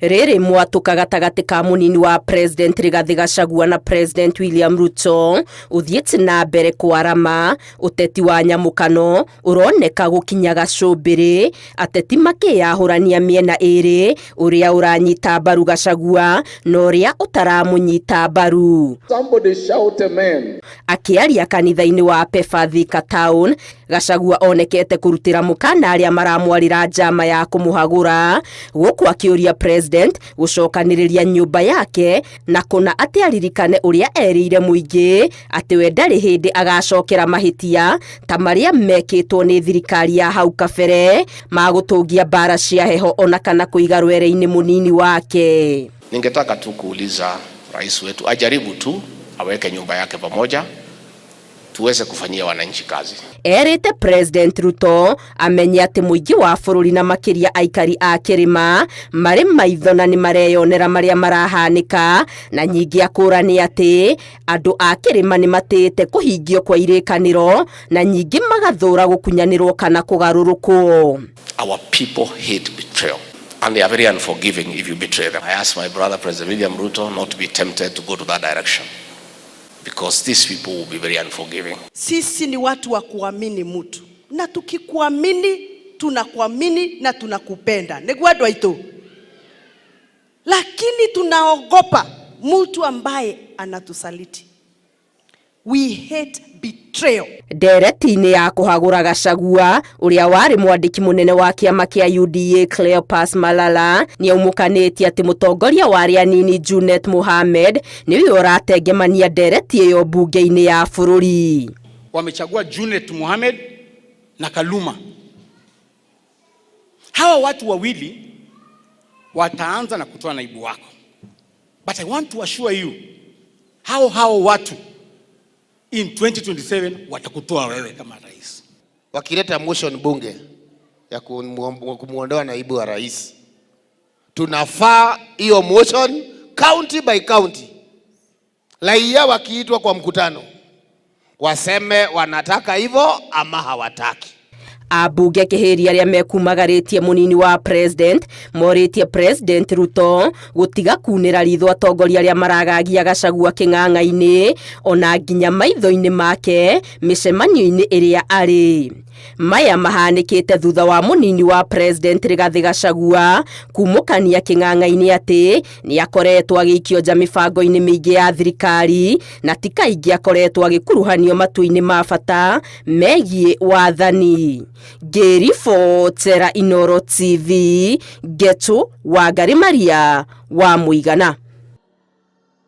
Riri mwatuka gatagati ka munini wa President Rigathi Gachagua na President William Ruto uthiete na mbere kwarama uteti wa nyamukano uroneka gukinya gacumbiri ateti makiyahurania miena iri uria uranyita mbaru Gachagua na uria utaramunyita mbaru. Somebody shout amen. Akiaria kanitha-ini wa Pefa Thika Town, Gachagua onekete kurutira mukana aria maramwarira njama ya kumuhagura guku akiuria President gucokaniriria nyumba yake na kuna ati aririkane uria erire muingi ati we ndari hindi agacokera mahitia ta maria mekitwo ni thirikari ya hau kabere magutungia bara cia heho ona kana kuiga rwere-ini munini wake. Ningetaka tu kuuliza rais wetu ajaribu tu aweke nyumba yake pamoja tuweze kufanyia wananchi kazi. Erite President Ruto amenye ati muingi wa bururi na makiria aikari a kirima mari maitho na ni mareyonera maria marahanika na nyingi akurani ati andu a kirima ni matete kuhingio kwa irikaniro na nyingi magathura gukunyanirwo kana kugarurukwo. Our people hate betrayal and they are very unforgiving if you betray them. I ask my brother President William Ruto not to be tempted to go to that direction, because these people will be very unforgiving. Sisi ni watu wa kuamini mtu, na tukikuamini tunakuamini na tunakupenda negwadwa ito, lakini tunaogopa mtu ambaye anatusaliti. We hate betrayal. Dereti-ini ya kuhagura Gachagua uria wari mwandiki munene wa kiama kia UDA Cleopas Malala ni umukanitie ati mutongoria wa aria nini Junet Mohamed niwe uratengemania dereti iyo bunge-ini ya bururi. Wamechagua Junet Mohamed na Kaluma. Hawa watu wawili wataanza na kutoa naibu wako. But I want to assure you, hao watu in 2027 watakutoa wewe kama rais. Wakileta motion bunge ya kumuondoa naibu wa rais, tunafaa hiyo motion county by county. Raia wakiitwa kwa mkutano waseme wanataka hivyo ama hawataki. Abunge kihiria aria mekumagaritie munini wa President moritie President Ruto gutiga kunira ritho atongoria aria maragagia Gachagua king'ang'a-ini ona nginya maitho-ini make micemanio-ini iria ari. Maya mahanikite thutha wa munini wa President Rigathi Gachagua kumukania king'ang'a-ini ati ni akoretwo agikio nja mibango-ini mingi ya thirikari na ti kaingi akoretwo agikuruhanio matu-ini ma bata megie wathani. Ngiribotera Inooro TV, Getu Wangari Maria wa Muigana.